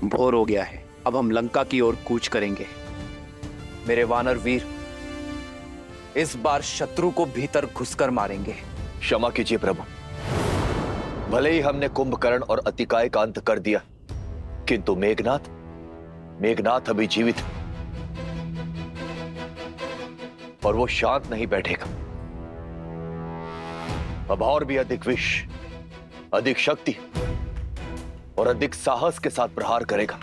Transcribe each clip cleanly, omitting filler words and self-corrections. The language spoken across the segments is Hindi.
भोर हो गया है, अब हम लंका की ओर कूच करेंगे। मेरे वानर वीर, इस बार शत्रु को भीतर घुसकर मारेंगे। क्षमा कीजिए प्रभु, भले ही हमने कुंभकर्ण और अतिकाय का अंत कर दिया, किंतु मेघनाथ अभी जीवित है और वो शांत नहीं बैठेगा। अब और भी अधिक विष, अधिक शक्ति और अधिक साहस के साथ प्रहार करेगा।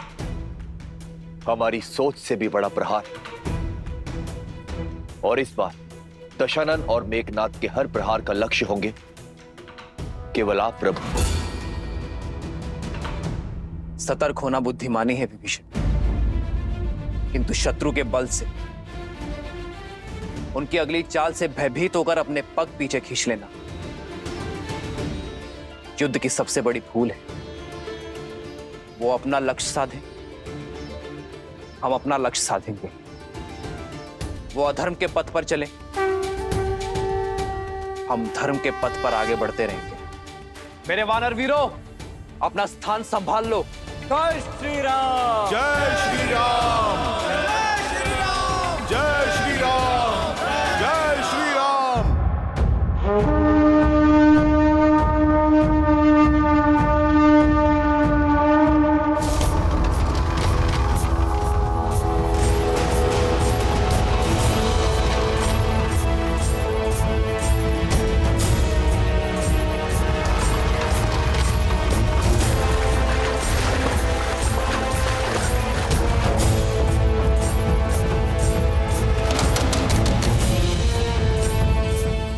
हमारी सोच से भी बड़ा प्रहार। और इस बार दशानन और मेघनाथ के हर प्रहार का लक्ष्य होंगे केवल आप प्रभु। सतर्क होना बुद्धिमानी है विभीषण, किंतु शत्रु के बल से, उनकी अगली चाल से भयभीत होकर अपने पग पीछे खींच लेना युद्ध की सबसे बड़ी भूल है। वो अपना लक्ष्य साधे, हम अपना लक्ष्य साधेंगे। वो अधर्म के पथ पर चले, हम धर्म के पथ पर आगे बढ़ते रहेंगे। मेरे वानर वीरों, अपना स्थान संभाल लो। जय श्री राम, जय श्री राम, जय श्री राम, जय श्री राम, जय श्री राम।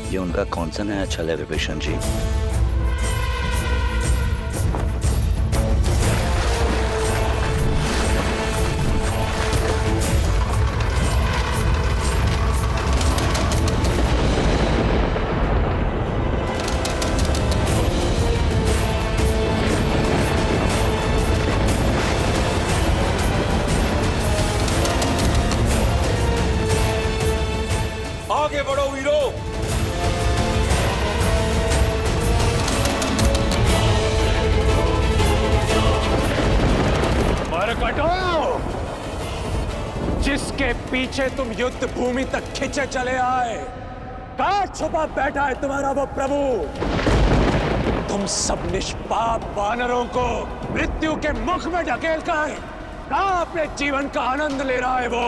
ये उनका कौन सा नया छल है विभीषण जी? आगे बढ़ो वीरों। मरकटो, जिसके पीछे तुम युद्ध भूमि तक खिंचे चले आए, कहां छुपा बैठा है तुम्हारा वो प्रभु? तुम सब निष्पाप वानरों को मृत्यु के मुख में ढकेलकर कहां अपने जीवन का आनंद ले रहा है वो?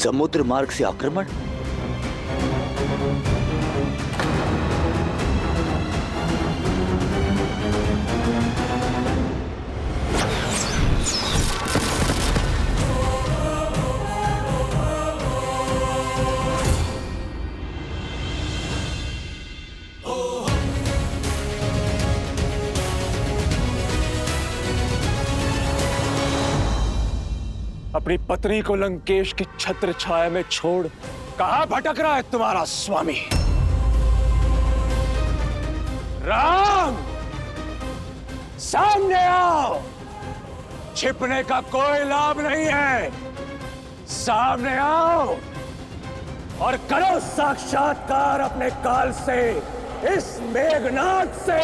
समुद्र मार्ग से आक्रमण? अपनी पत्नी को लंकेश की छत्र छाया में छोड़ कहां भटक रहा है तुम्हारा स्वामी? राम, सामने आओ। छिपने का कोई लाभ नहीं है। सामने आओ और करो साक्षात्कार अपने काल से, इस मेघनाथ से।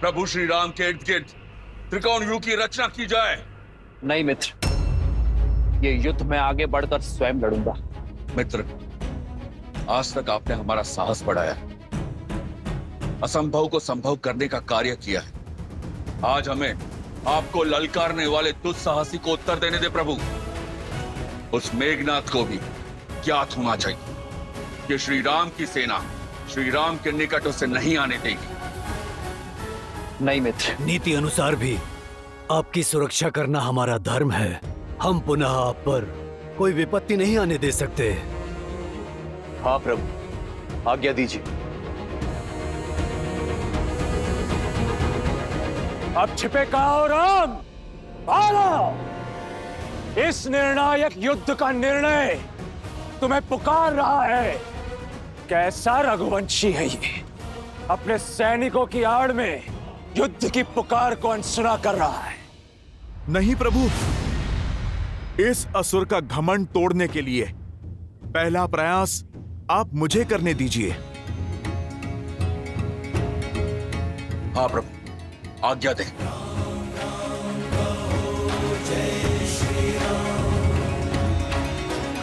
प्रभु श्री राम के इर्द गिर्द त्रिकोण व्यूह की रचना की जाए। नहीं मित्र, ये युद्ध में आगे बढ़कर स्वयं लड़ूंगा। मित्र, आज तक आपने हमारा साहस बढ़ाया, असंभव को संभव करने का कार्य किया है। आज हमें आपको ललकारने वाले दुस्साहसी को उत्तर देने दे प्रभु। उस मेघनाथ को भी ज्ञात होना चाहिए कि श्री राम की सेना श्री राम के निकट उसे नहीं आने देगी। नहीं मित्र, नीति अनुसार भी आपकी सुरक्षा करना हमारा धर्म है। हम पुनः आप पर कोई विपत्ति नहीं आने दे सकते। हाँ प्रभु, आज्ञा दीजिए। अब छिपे कहाँ हो राम? बोलो! इस निर्णायक युद्ध का निर्णय तुम्हें पुकार रहा है। कैसा रघुवंशी है ये? अपने सैनिकों की आड़ में युद्ध की पुकार को अनसुना कर रहा है। नहीं प्रभु, इस असुर का घमंड तोड़ने के लिए पहला प्रयास आप मुझे करने दीजिए। हाँ प्रभु, आज्ञा दें।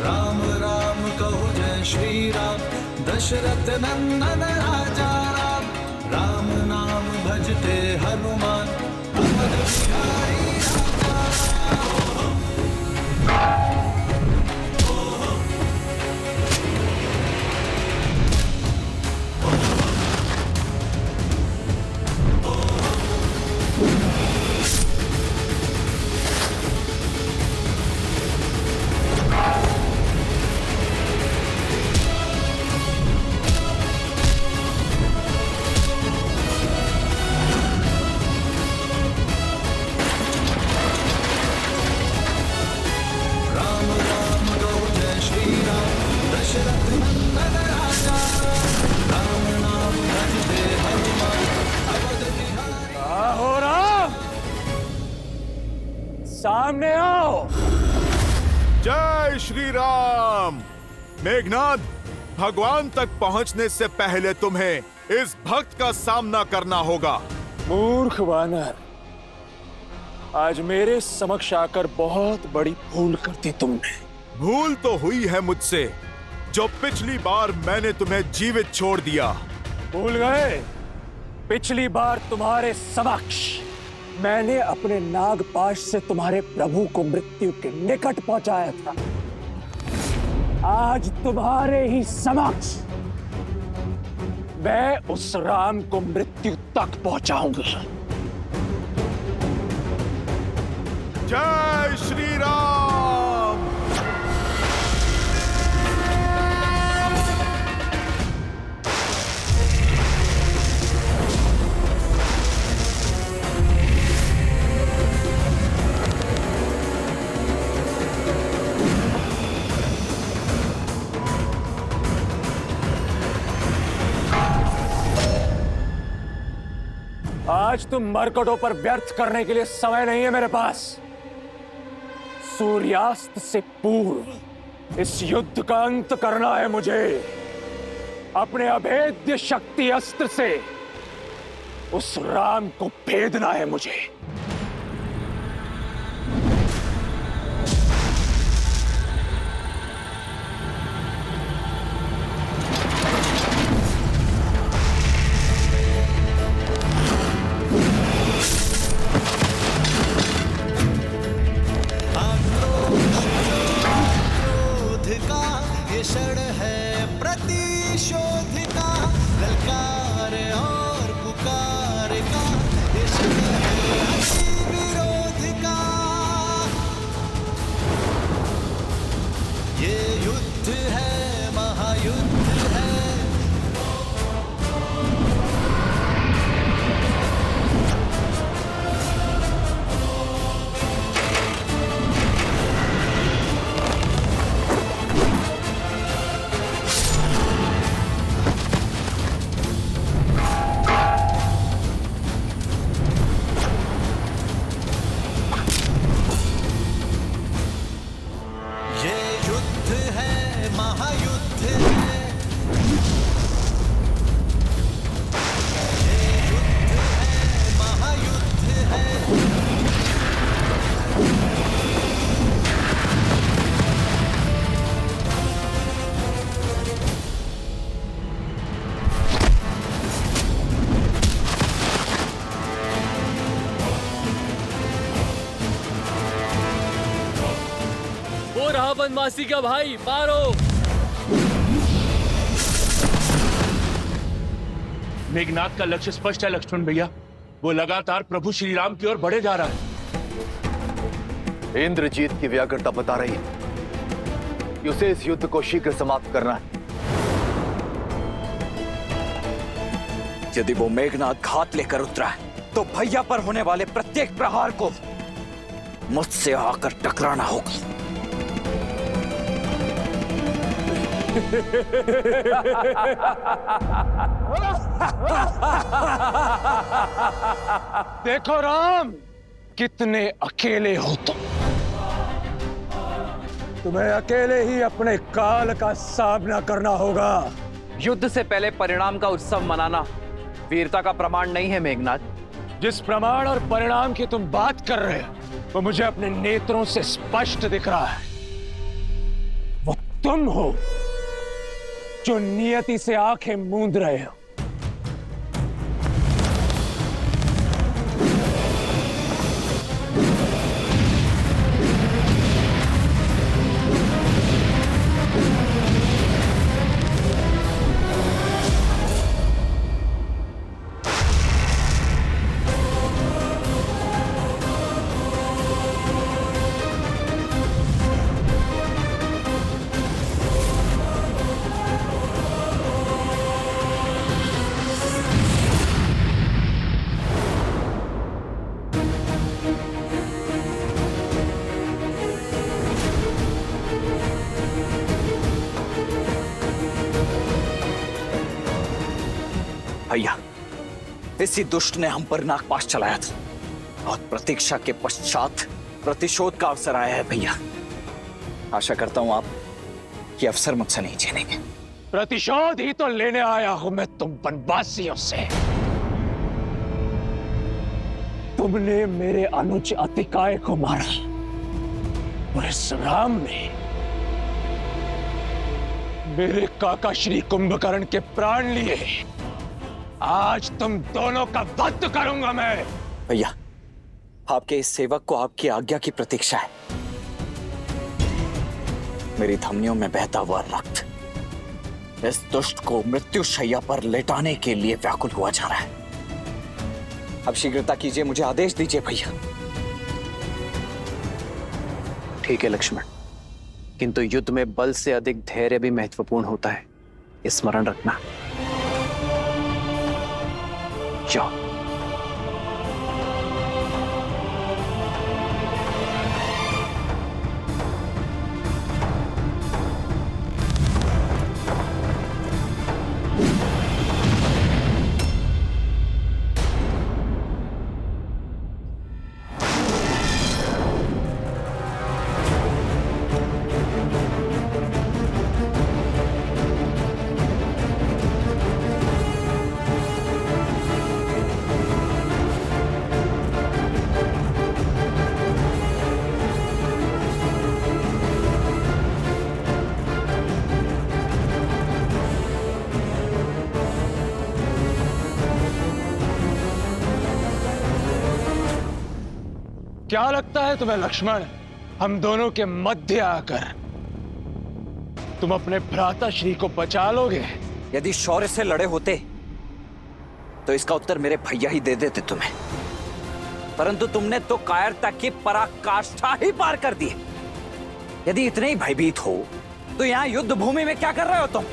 राम राम कहो जय श्री राम, दशरथ नंदन राजा राम। राम नाम भजते हनुमान, अवध बिहारी राजा सामने आओ। जय श्री राम। मेघनाद, भगवान तक पहुंचने से पहले तुम्हें इस भक्त का सामना करना होगा। मूर्ख वानर, आज मेरे समक्ष आकर बहुत बड़ी भूल कर दी तुमने। भूल तो हुई है मुझसे, जो पिछली बार मैंने तुम्हें जीवित छोड़ दिया। भूल गए? पिछली बार तुम्हारे समक्ष मैंने अपने नागपाश से तुम्हारे प्रभु को मृत्यु के निकट पहुंचाया था। आज तुम्हारे ही समक्ष मैं उस राम को मृत्यु तक पहुंचाऊंगा। जय श्री राम। आज तुम मरकटों पर व्यर्थ करने के लिए समय नहीं है मेरे पास। सूर्यास्त से पूर्व इस युद्ध का अंत करना है मुझे। अपने अभेद्य शक्ति अस्त्र से उस राम को भेदना है मुझे। क्षण है प्रतिशोध का, ललकार और पुकार का ये क्षण है अति विरोध का। ये युद्ध है, महायुद्ध है। बनवासी का भाई मारो। मेघनाद का लक्ष्य स्पष्ट है लक्ष्मण भैया, वो लगातार प्रभु श्री राम की ओर बढ़े जा रहा है। इंद्रजीत की व्याकुलता बता रही है कि उसे इस युद्ध को शीघ्र समाप्त करना है। यदि वो मेघनाद घात लेकर उतरा है तो भैया पर होने वाले प्रत्येक प्रहार को मुझसे आकर टकराना होगा। देखो राम, कितने अकेले हो तुम। तुम्हें अकेले ही अपने काल का सामना करना होगा। युद्ध से पहले परिणाम का उत्सव मनाना वीरता का प्रमाण नहीं है मेघनाद। जिस प्रमाण और परिणाम की तुम बात कर रहे हो वो मुझे अपने नेत्रों से स्पष्ट दिख रहा है। वो तुम हो जो नियति से आंखें मूंद रहे हो। भैया, इसी दुष्ट ने हम पर नागपाश चलाया था और प्रतीक्षा के पश्चात प्रतिशोध का अवसर आया है। भैया, आशा करता हूं आप ये अवसर मुझसे नहीं छीनेंगे। प्रतिशोध ही तो लेने आया हूं मैं तुम वनवासियों से। तुमने मेरे अनुज अतिकाय को मारा और इस राम ने मेरे काका श्री कुंभकर्ण के प्राण लिए। आज तुम दोनों का वध करूंगा मैं। भैया, आपके इस सेवक को आपकी आज्ञा की प्रतीक्षा है। मेरी धमनियों में बहता हुआ रक्त इस दुष्ट को मृत्यु शैया पर लेटाने के लिए व्याकुल हुआ जा रहा है। अब शीघ्रता कीजिए, मुझे आदेश दीजिए भैया। ठीक है लक्ष्मण, किंतु युद्ध में बल से अधिक धैर्य भी महत्वपूर्ण होता है, स्मरण रखना। जाओ। क्या लगता है तुम्हें लक्ष्मण, हम दोनों के मध्य आकर तुम अपने भ्राता श्री को बचा लोगे? यदि शौर्य से लड़े होते तो इसका उत्तर मेरे भैया ही दे देते तुम्हें, परंतु तुमने तो कायरता की पराकाष्ठा ही पार कर दी। यदि इतने ही भयभीत हो तो यहाँ युद्ध भूमि में क्या कर रहे हो तुम?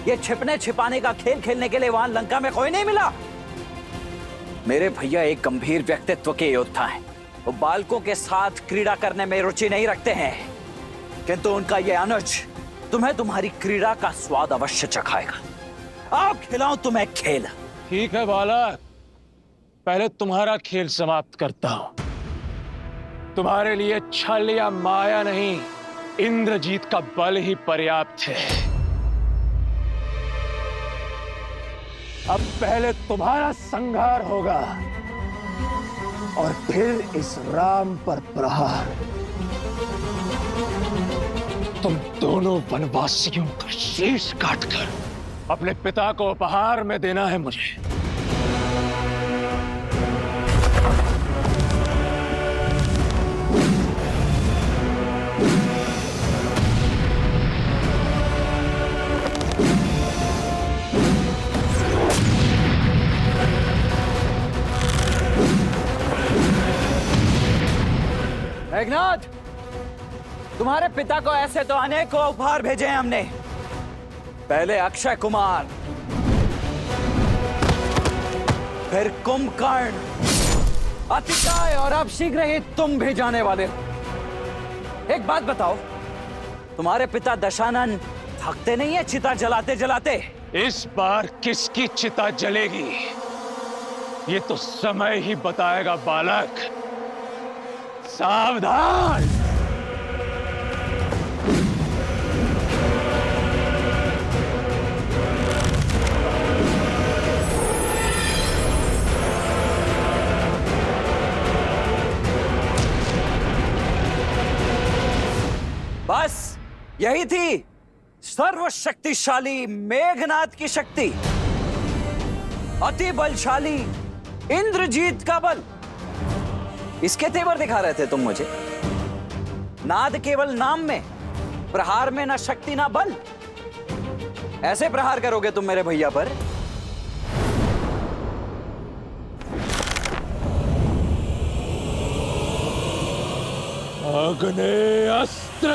ये छिपने छिपाने का खेल खेलने के लिए वहां लंका में कोई नहीं मिला। मेरे भैया एक गंभीर व्यक्तित्व के योद्धा हैं। वो बालकों के साथ क्रीड़ा करने में रुचि नहीं रखते हैं, किंतु उनका ये अनुज तुम्हें तुम्हारी क्रीड़ा का स्वाद अवश्य चखाएगा। आओ खिलाऊं तुम्हें खेल। ठीक है बालक, पहले तुम्हारा खेल समाप्त करता हूं। तुम्हारे लिए छल या माया नहीं, इंद्रजीत का बल ही पर्याप्त है। अब पहले तुम्हारा संहार होगा और फिर इस राम पर प्रहार। तुम दोनों वनवासियों का शीश काटकर अपने पिता को उपहार में देना है मुझे। मेघनाद, तुम्हारे पिता को ऐसे तो अनेकों उपहार भेजे हैं हमने। पहले अक्षय कुमार, फिर कुंभकर्ण, अतिकाय और अब शीघ्र ही तुम भी जाने वाले हो। एक बात बताओ, तुम्हारे पिता दशानन थकते नहीं है चिता जलाते जलाते? इस बार किसकी चिता जलेगी ये तो समय ही बताएगा बालक। सावधान। बस यही थी सर्वशक्तिशाली मेघनाद की शक्ति, अति बलशाली इंद्रजीत का बल। इसके तेवर दिखा रहे थे तुम मुझे। नाद केवल नाम में, प्रहार में ना शक्ति ना बल। ऐसे प्रहार करोगे तुम मेरे भैया पर? अग्नि अस्त्र।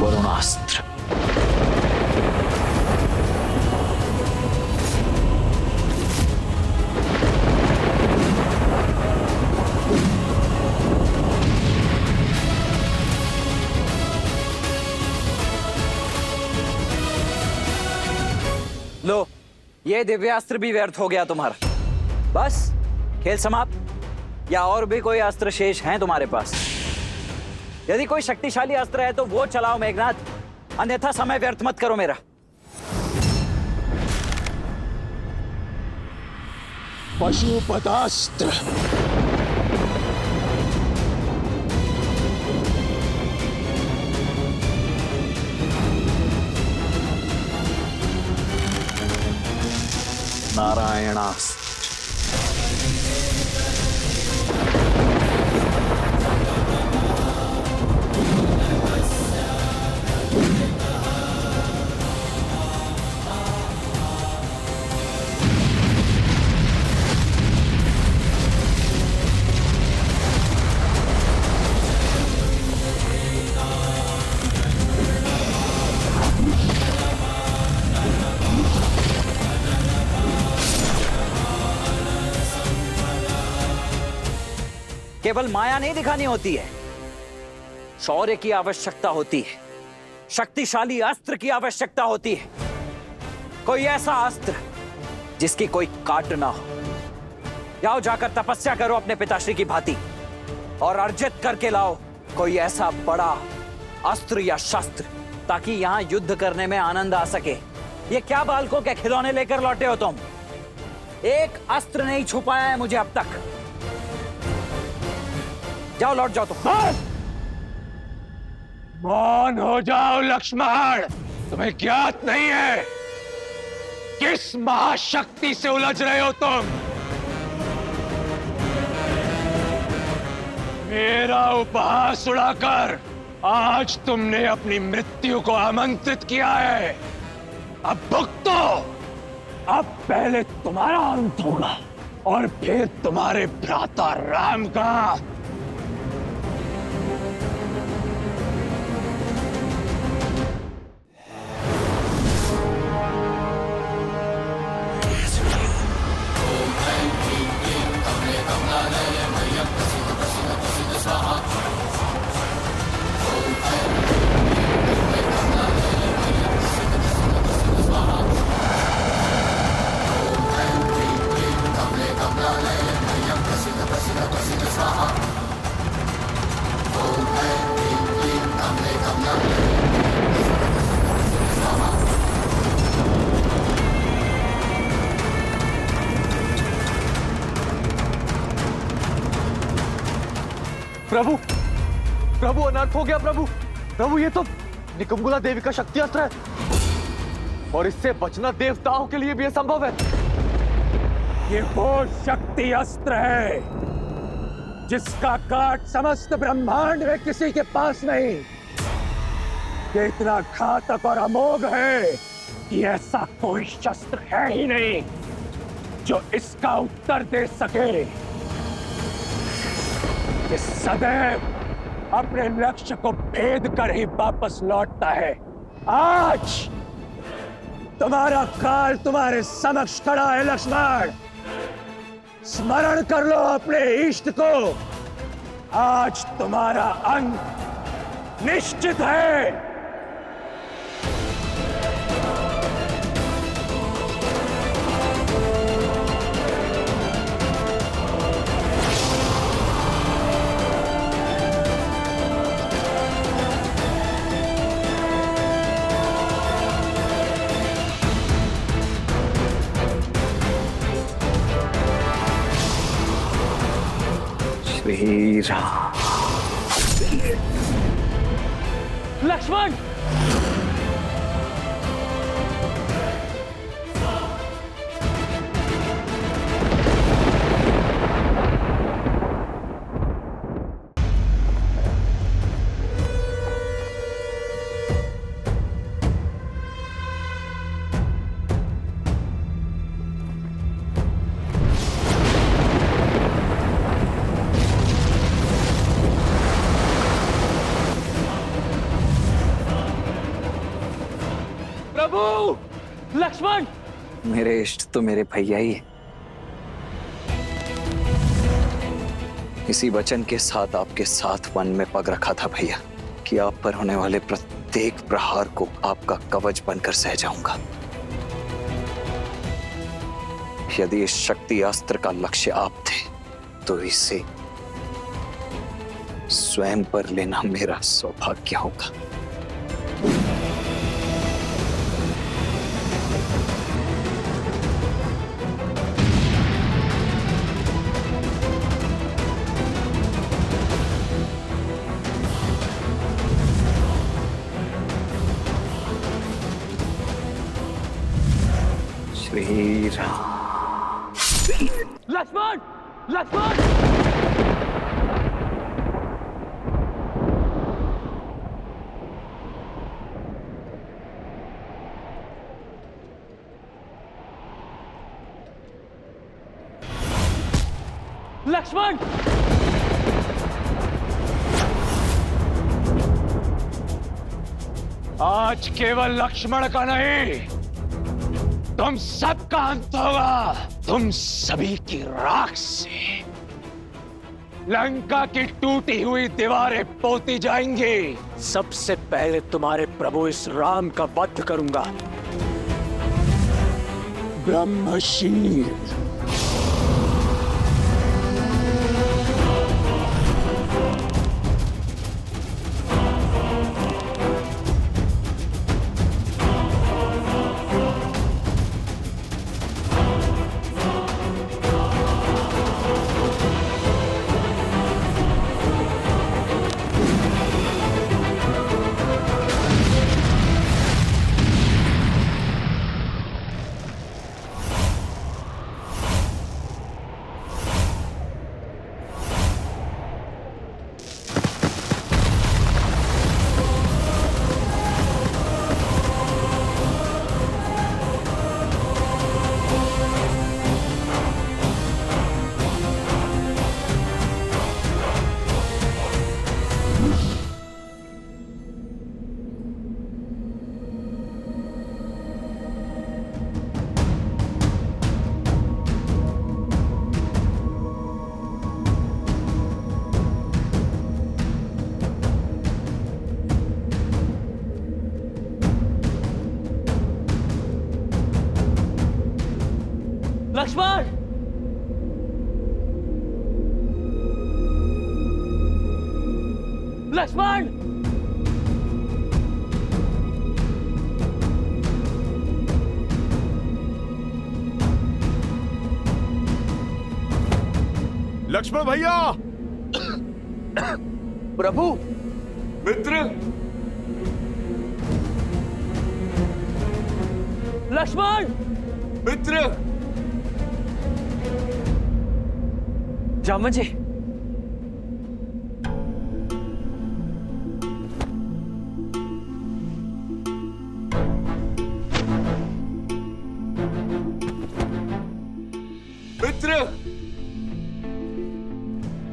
वरुणास्त्र। लो, ये दिव्यास्त्र भी व्यर्थ हो गया तुम्हारा। बस खेल समाप्त? या और भी कोई अस्त्र शेष हैं तुम्हारे पास? यदि कोई शक्तिशाली अस्त्र है तो वो चलाओ मेघनाद, अन्यथा समय व्यर्थ मत करो मेरा। पशुपतास्त्र। नारायणास्त्र। केवल माया नहीं दिखानी होती है, शौर्य की आवश्यकता होती है, शक्तिशाली अस्त्र की आवश्यकता होती है। कोई ऐसा अस्त्र जिसकी कोई काट ना हो। जाओ जाकर तपस्या करो अपने पिताश्री की भांति और अर्जित करके लाओ कोई ऐसा बड़ा अस्त्र या शस्त्र, ताकि यहां युद्ध करने में आनंद आ सके। ये क्या बालकों के खिलौने लेकर लौटे हो तुम? एक अस्त्र नहीं छुपाया है मुझे अब तक। जाओ, लौट जाओ तुम। मौन हो जाओ लक्ष्मण। तुम्हें ज्ञात नहीं है किस महाशक्ति से उलझ रहे हो तुम। मेरा उपहास उड़ाकर आज तुमने अपनी मृत्यु को आमंत्रित किया है। अब भुगतो। अब पहले तुम्हारा अंत होगा और फिर तुम्हारे भ्राता राम का। प्रभु, प्रभु अनर्थ हो गया प्रभु। प्रभु ये तो निकुंभला देवी का शक्ति अस्त्र है और इससे बचना देवताओं के लिए भी असंभव है। ये वो शक्ति अस्त्र है जिसका काट समस्त ब्रह्मांड में किसी के पास नहीं, ये इतना घातक और अमोघ है कि ऐसा कोई शस्त्र है ही नहीं जो इसका उत्तर दे सके। ये सदैव अपने लक्ष्य को भेद कर ही वापस लौटता है। आज तुम्हारा काल तुम्हारे समक्ष खड़ा है लक्ष्मण। स्मरण कर लो अपने इष्ट को। आज तुम्हारा अंत निश्चित है। श्री राम। लक्ष्मण, प्रभु, लक्ष्मण। मेरे इष्ट तो मेरे भैया ही है। इसी वचन के साथ आपके साथ वन में पग रखा था भैया कि आप पर होने वाले प्रत्येक प्रहार को आपका कवच बनकर सह जाऊंगा। यदि इस शक्ति अस्त्र का लक्ष्य आप थे तो इसे स्वयं पर लेना मेरा सौभाग्य होगा। श्री राम। लक्ष्मण, लक्ष्मण। लक्ष्मण, आज केवल लक्ष्मण का नहीं, तुम सबका अंत होगा। तुम सभी की राख से लंका की टूटी हुई दीवारें पोती जाएंगी। सबसे पहले तुम्हारे प्रभु इस राम का वध करूंगा। ब्रह्मशील। लक्ष्मण, लक्ष्मण। लक्ष्मण भैया। प्रभु। मित्र। लक्ष्मण, मित्र। जामन जी,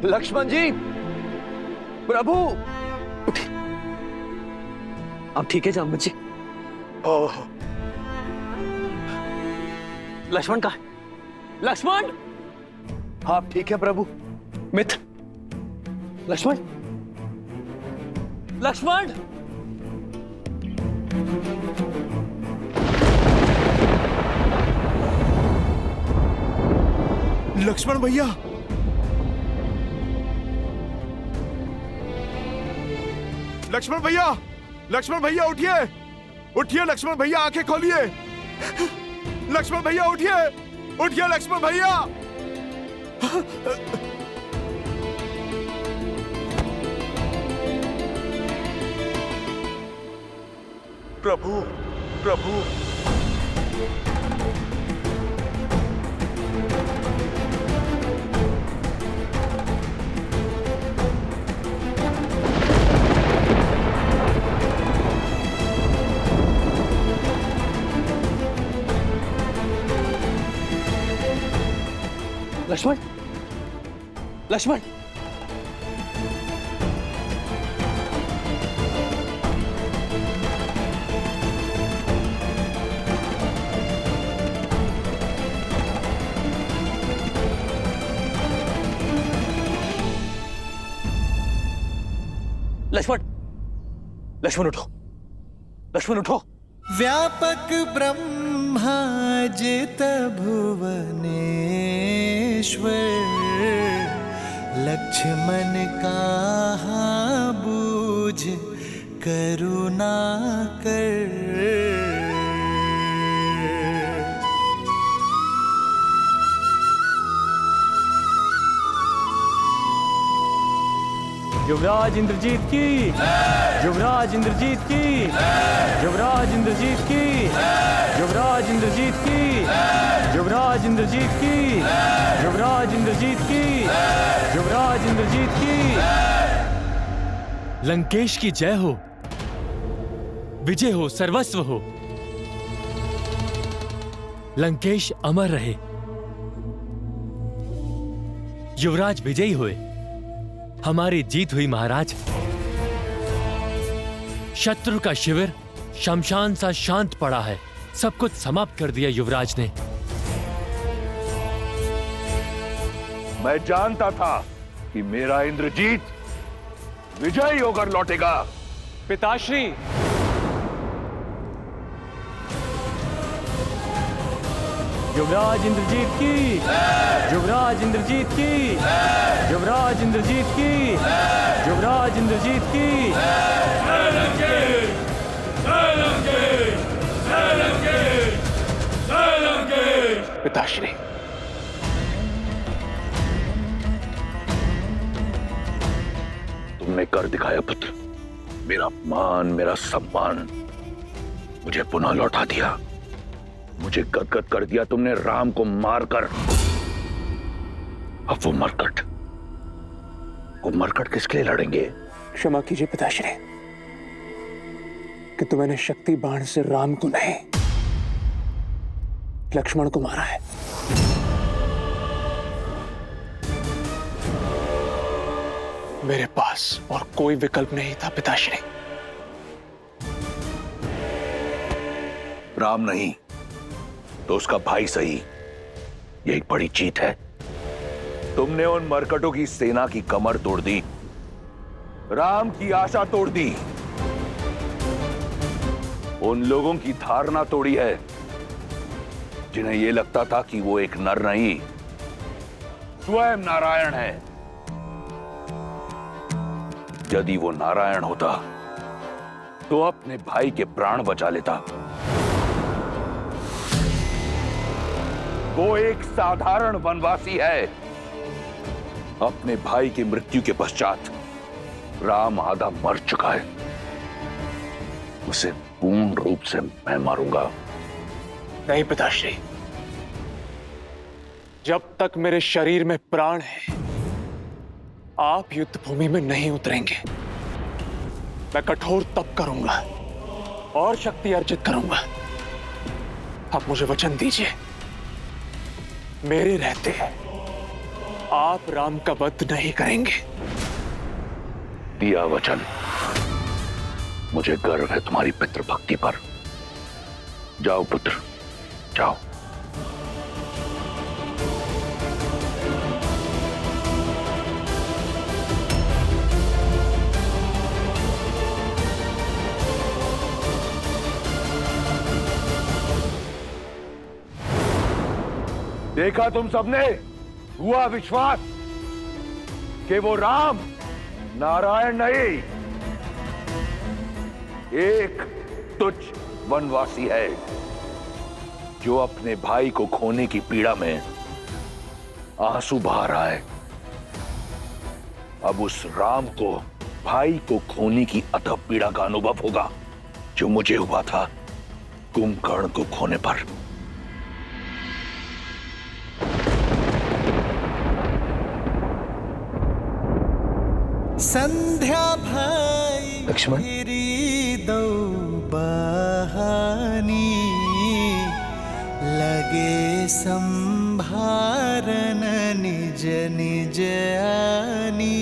लक्ष्मण जी, प्रभु। आप ठीक है जामवंत जी? ओह, लक्ष्मण कहाँ है? लक्ष्मण! आप ठीक है प्रभु? मित्र, लक्ष्मण, लक्ष्मण! लक्ष्मण भैया, लक्ष्मण भैया, लक्ष्मण भैया उठिए, उठिए लक्ष्मण भैया, आंखें खोलिए। लक्ष्मण भैया उठिए, उठिए लक्ष्मण भैया। प्रभु, प्रभु। लक्ष्मण, लक्ष्मण! लक्ष्मण, लक्ष्मण उठो, लक्ष्मण उठो। व्यापक ब्रह्मा जित भुवनेश्वर, लक्ष्मण कहाँ बूझ करुणा कर। युवराज इंद्रजीत की, युवराज इंद्रजीत की, युवराज इंद्रजीत की, युवराज इंद्रजीत की, युवराज इंद्रजीत की, युवराज इंद्रजीत की, युवराज इंद्रजीत की। लंकेश की जय हो, विजय हो, सर्वस्व हो। लंकेश अमर रहे, युवराज विजयी हुए, हमारी जीत हुई महाराज। शत्रु का शिविर शमशान सा शांत पड़ा है, सब कुछ समाप्त कर दिया युवराज ने। मैं जानता था कि मेरा इंद्रजीत विजयी होकर लौटेगा। पिताश्री, युवराज इंद्रजीत की, युवराज इंद्रजीत की, युवराज इंद्रजीत की, युवराज इंद्रजीत की। पिताश्री, तुमने कर दिखाया पुत्र, मेरा मान, मेरा सम्मान मुझे पुनः लौटा दिया। मुझे गदगद कर दिया तुमने राम को मारकर। अब वो मरकट किसके लिए लड़ेंगे? क्षमा कीजिए पिताश्री कि तो मैंने शक्ति बाण से राम को नहीं, लक्ष्मण को मारा है। मेरे पास और कोई विकल्प नहीं था पिताश्री। राम नहीं तो उसका भाई सही, ये एक बड़ी जीत है। तुमने उन मरकटों की सेना की कमर तोड़ दी, राम की आशा तोड़ दी, उन लोगों की धारणा तोड़ी है जिन्हें यह लगता था कि वो एक नर नहीं, स्वयं नारायण है। यदि वो नारायण होता तो अपने भाई के प्राण बचा लेता। वो एक साधारण वनवासी है। अपने भाई की मृत्यु के पश्चात राम आधा मर चुका है, उसे पूर्ण रूप से मैं मारूंगा। नहीं पिताश्री, जब तक मेरे शरीर में प्राण है आप युद्ध भूमि में नहीं उतरेंगे। मैं कठोर तप करूंगा और शक्ति अर्जित करूंगा। आप मुझे वचन दीजिए, मेरे रहते आप राम का वध नहीं करेंगे। दिया वचन। मुझे गर्व है तुम्हारी पितृभक्ति पर। जाओ पुत्र, जाओ। देखा तुम सबने, हुआ विश्वास कि वो राम नारायण नहीं, एक तुच्छ वनवासी है जो अपने भाई को खोने की पीड़ा में आंसू बहा रहा है। अब उस राम को भाई को खोने की अथक पीड़ा का अनुभव होगा जो मुझे हुआ था कुंभकर्ण को खोने पर। संध्या भाई लक्ष्मण। मेरी दो बहानी लगे संभारन निज निज आनी।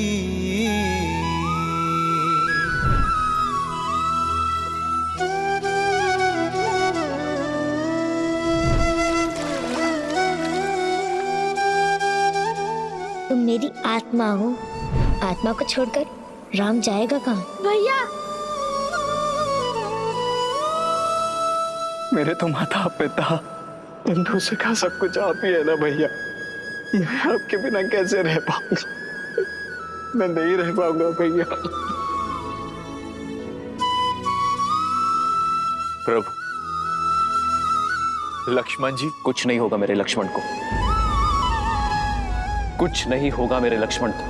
तुम मेरी आत्मा हो, आत्मा को छोड़कर राम जाएगा कहाँ? भैया, मेरे तो माता पिता बंधु सखा सब कुछ आप ही है ना भैया। मैं आपके बिना कैसे रह पाऊंगा? मैं नहीं रह पाऊंगा भैया। प्रभु, लक्ष्मण जी। कुछ नहीं होगा मेरे लक्ष्मण को, कुछ नहीं होगा मेरे लक्ष्मण को।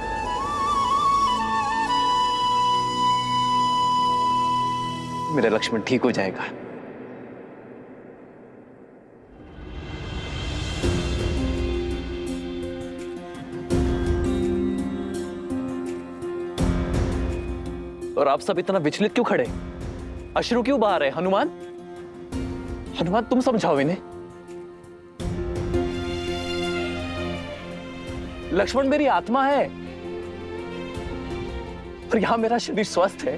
मेरा लक्ष्मण ठीक हो जाएगा। और आप सब इतना विचलित क्यों खड़े? अश्रु क्यों बहा रहे? हनुमान, हनुमान तुम समझाओ इन्हें। लक्ष्मण मेरी आत्मा है और यहां मेरा शरीर स्वस्थ है,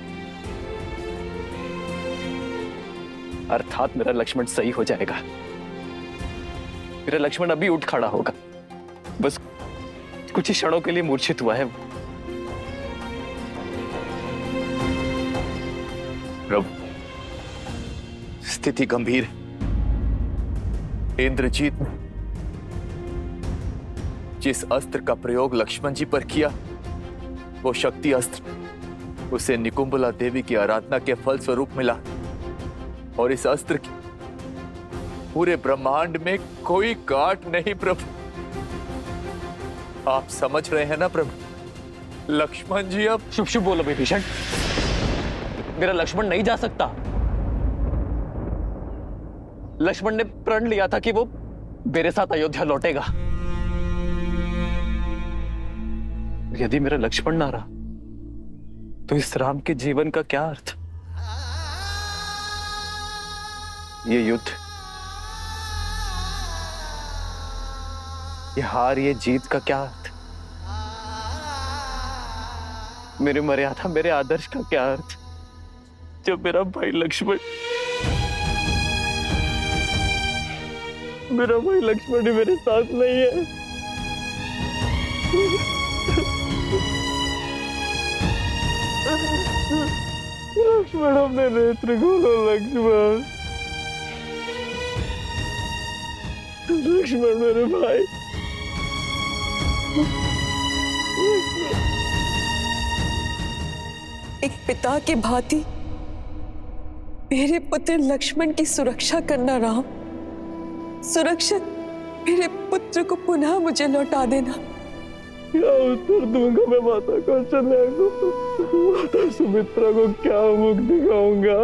अर्थात मेरा लक्ष्मण सही हो जाएगा। मेरा लक्ष्मण अभी उठ खड़ा होगा, बस कुछ ही क्षणों के लिए मूर्छित हुआ है। प्रभु, स्थिति गंभीर है। इंद्रजीत ने जिस अस्त्र का प्रयोग लक्ष्मण जी पर किया, वो शक्ति अस्त्र उसे निकुंभला देवी की आराधना के फल स्वरूप मिला, और इस अस्त्र की पूरे ब्रह्मांड में कोई काट नहीं। प्रभु, आप समझ रहे हैं ना प्रभु? लक्ष्मण जी अब शुभ शुभ बोलो विभीषण, मेरा लक्ष्मण नहीं जा सकता। लक्ष्मण ने प्रण लिया था कि वो मेरे साथ अयोध्या लौटेगा। यदि मेरा लक्ष्मण ना रहा तो इस राम के जीवन का क्या अर्थ? ये युद्ध, ये हार, ये जीत का क्या अर्थ? मेरी मर्यादा, मेरे आदर्श का क्या अर्थ जब मेरा भाई लक्ष्मण ही मेरे साथ नहीं है? लक्ष्मण, अपने नेत्र खोलो लक्ष्मण। लक्ष्मण मेरे भाई। एक पिता के भांति मेरे पुत्र लक्ष्मण की सुरक्षा करना राम। सुरक्षित मेरे पुत्र को पुनः मुझे लौटा देना। क्या उत्तर दूंगा मैं माता कौशल्या को? माता सुमित्रा को क्या मुख दिखाऊंगा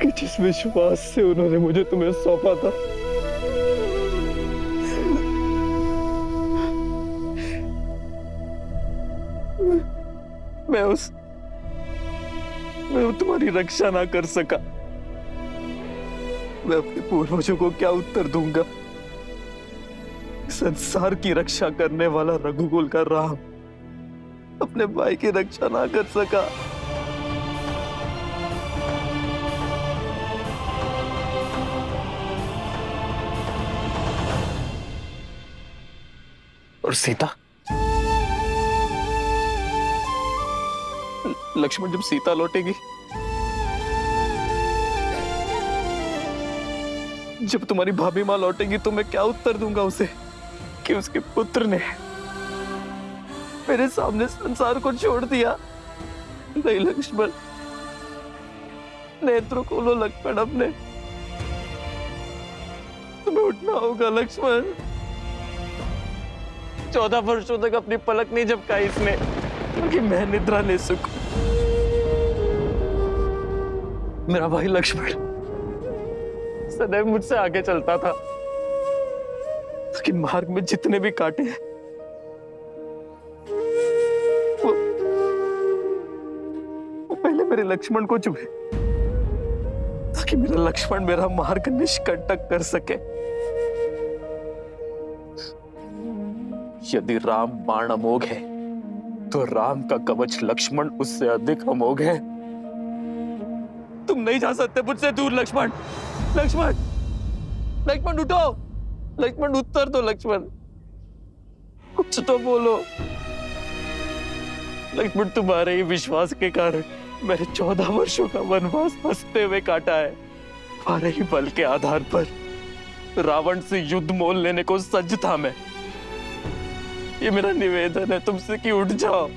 कि जिस विश्वास से उन्होंने मुझे तुम्हें सौंपा था, मैं तुम्हारी रक्षा ना कर सका। मैं अपने पूर्वजों को क्या उत्तर दूंगा? संसार की रक्षा करने वाला रघुकुल का राम अपने भाई की रक्षा ना कर सका। और सीता, लक्ष्मण जब सीता लौटेगी, जब तुम्हारी भाभी मां लौटेगी, तो मैं क्या उत्तर दूंगा उसे कि उसके पुत्र ने मेरे सामने संसार को छोड़ दिया? नहीं लक्ष्मण, नेत्रों खोलो लक्ष्मण अपने, तुम्हें उठना होगा लक्ष्मण। 14 वर्षों तक अपनी पलक नहीं झपकाई इसने कि मैं निद्रा ले सकूं। मेरा भाई लक्ष्मण सदैव मुझसे आगे चलता था, लेकिन मार्ग में जितने भी कांटे वो पहले मेरे लक्ष्मण को चुभे, ताकि मेरा लक्ष्मण मेरा मार्ग निष्कंटक कर सके। यदि राम बाण अमोघ है, तो राम का कवच लक्ष्मण उससे अधिक अमोघ है। तुम नहीं जा सकते मुझसे दूर लक्ष्मण। लक्ष्मण, लक्ष्मण उठो, लक्ष्मण उत्तर दो लक्ष्मण, कुछ तो बोलो। लक्ष्मण, तुम्हारे ही विश्वास के कारण मैंने 14 वर्षों का वनवास हंसते हुए काटा है। तुम्हारे ही बल के आधार पर रावण से युद्ध मोल लेने को सज्ज था मैं। ये मेरा निवेदन है तुमसे कि उठ जाओ।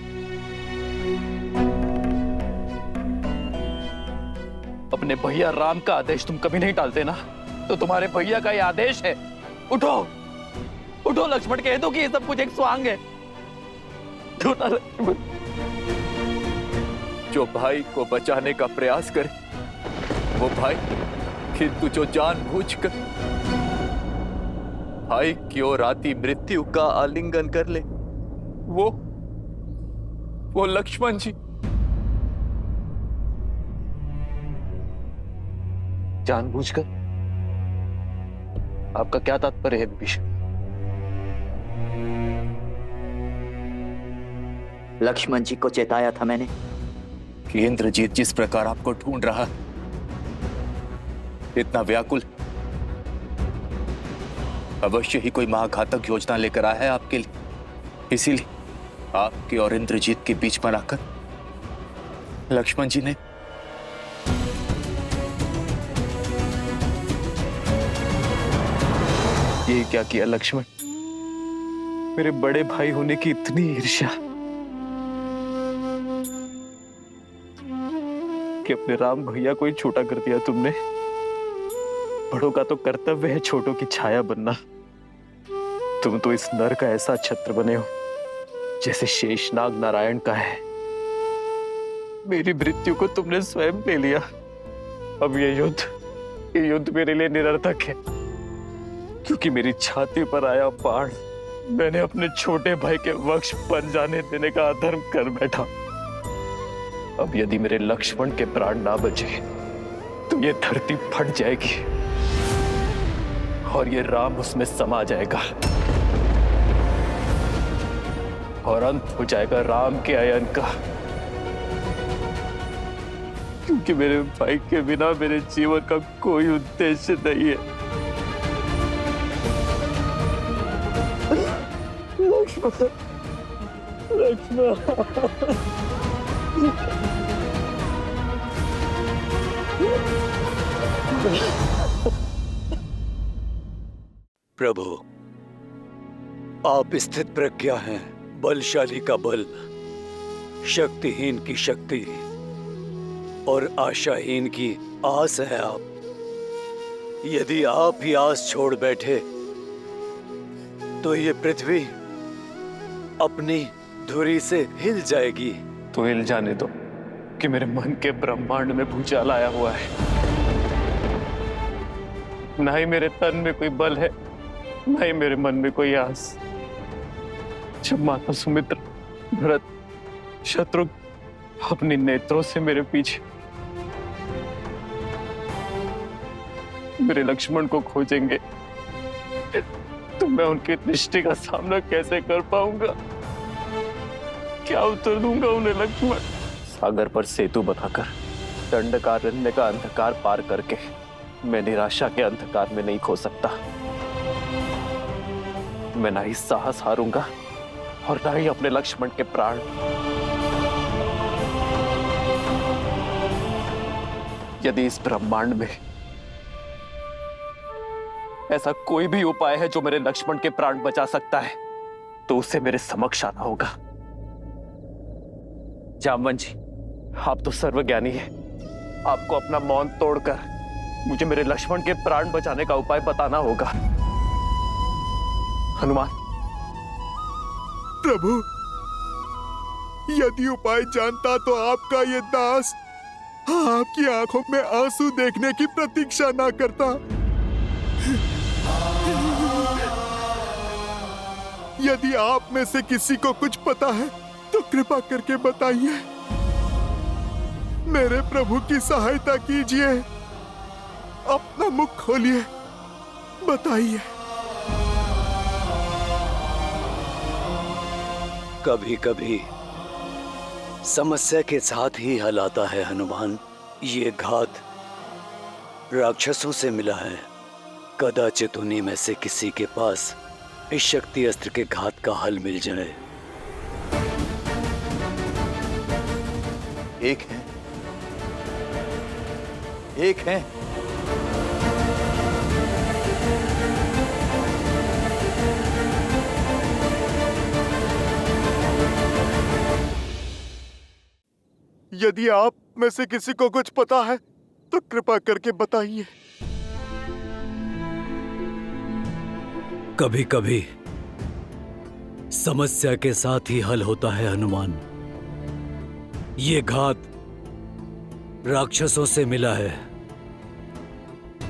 अपने भैया राम का आदेश तुम कभी नहीं टालते ना, तो तुम्हारे भैया का ये आदेश है, उठो उठो लक्ष्मण, कह दो कि ये सब कुछ एक स्वांग है। जो भाई को बचाने का प्रयास करे वो भाई, किंतु जो जानबूझकर भाई की ओर आती मृत्यु का आलिंगन कर ले, वो लक्ष्मण जी। जानबूझकर? आपका क्या तात्पर्य है विभीषण? लक्ष्मण जी को चेताया था मैंने कि इंद्रजीत जिस प्रकार आपको ढूंढ रहा, इतना व्याकुल, अवश्य ही कोई महाघातक योजना लेकर आया है आपके लिए। इसीलिए आपके और इंद्रजीत के बीच बनाकर लक्ष्मण जी ने ये क्या किया लक्ष्मण? मेरे बड़े भाई होने की इतनी ईर्ष्या कि अपने राम भैया को ही छोटा कर दिया तुमने। बड़ों का तो कर्तव्य है छोटों की छाया बनना। तुम तो इस नर का ऐसा छत्र बने हो जैसे शेषनाग नारायण का है। मेरी मृत्यु को तुमने स्वयं ले लिया। अब ये युद्ध मेरे लिए निरर्थक है, क्योंकि मेरी छाती पर आया बाण मैंने अपने छोटे भाई के वक्ष पर जाने देने का अधर्म कर बैठा। अब यदि मेरे लक्ष्मण के प्राण ना बचे तो ये धरती फट जाएगी और ये राम उसमें समा जाएगा और अंत हो जाएगा राम के अयन का। क्योंकि मेरे भाई के बिना मेरे जीवन का कोई उद्देश्य नहीं है। लक्ष्मण, प्रभु, आप स्थित प्रज्ञा हैं, बलशाली का बल, शक्तिहीन की शक्ति और आशाहीन की आस है आप। यदि आप ही आस छोड़ बैठे तो ये पृथ्वी अपनी धुरी से हिल जाएगी। तो हिल जाने दो कि मेरे मन के ब्रह्मांड में भूचाल आया हुआ है। ना ही मेरे तन में कोई बल है, ना ही मेरे मन में कोई आस। जब माता सुमित्र, भरत, शत्रुघ्न अपने नेत्रों से मेरे पीछे मेरे लक्ष्मण को खोजेंगे तो मैं उनके निष्ठे का सामना कैसे कर पाऊंगा? क्या उत्तर दूंगा उन्हें लक्ष्मण? सागर पर सेतु बनाकर दंडकारण्य का अंधकार पार करके मैं निराशा के अंधकार में नहीं खो सकता। मैं ना ही साहस हारूंगा और ना ही अपने लक्ष्मण के प्राण। यदि इस ब्रह्मांड में ऐसा कोई भी उपाय है जो मेरे लक्ष्मण के प्राण बचा सकता है, तो उसे मेरे समक्ष आना होगा। जामवन जी, आप तो सर्वज्ञानी हैं। आपको अपना मौन तोड़कर मुझे मेरे लक्ष्मण के प्राण बचाने का उपाय बताना होगा। हनुमान। प्रभु, यदि उपाय जानता तो आपका ये दास आपकी आंखों में आंसू देखने की प्रतीक्षा ना करता। यदि आप में से किसी को कुछ पता है तो कृपा करके बताइए। मेरे प्रभु की सहायता कीजिए। अपना मुख खोलिए, बताइए। कभी कभी समस्या के साथ ही हल आता है हनुमान। ये घात राक्षसों से मिला है। कदाचित उन्हीं में से किसी के पास इस शक्ति अस्त्र के घात का हल मिल जाए। एक है यदि आप में से किसी को कुछ पता है तो कृपा करके बताइए। कभी कभी समस्या के साथ ही हल होता है हनुमान। ये घात राक्षसों से मिला है।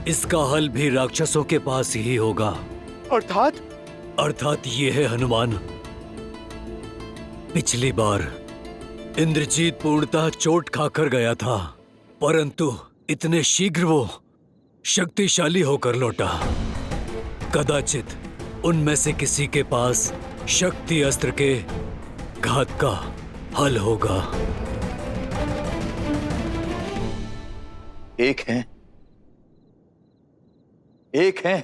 इसका हल भी राक्षसों के पास ही होगा। अर्थात ये है हनुमान, पिछली बार इंद्रजीत पूर्णतः चोट खाकर गया था, परंतु इतने शीघ्र वो शक्तिशाली होकर लौटा। कदाचित उनमें से किसी के पास शक्ति अस्त्र के घात का हल होगा। एक है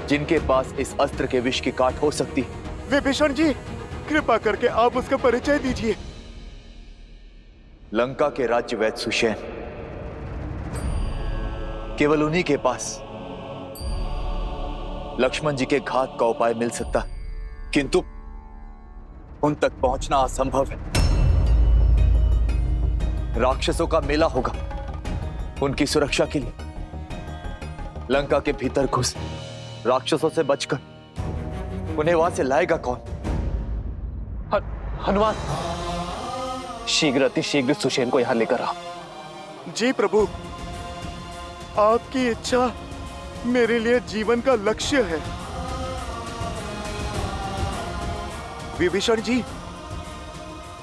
जिनके पास इस अस्त्र के विष की काट हो सकती। विभीषण जी, कृपा करके आप उसका परिचय दीजिए। लंका के राज्य वैद्य सुषेण, केवल उन्हीं के पास लक्ष्मण जी के घात का उपाय मिल सकता, किंतु उन तक पहुंचना असंभव है। राक्षसों का मेला होगा। उनकी सुरक्षा के लिए लंका के भीतर घुस राक्षसों से बचकर उन्हें वहां से लाएगा कौन? हनुमान, अतिशीघ्र सुषेण को यहां लेकर आ। जी प्रभु, आपकी इच्छा मेरे लिए जीवन का लक्ष्य है। विभीषण जी,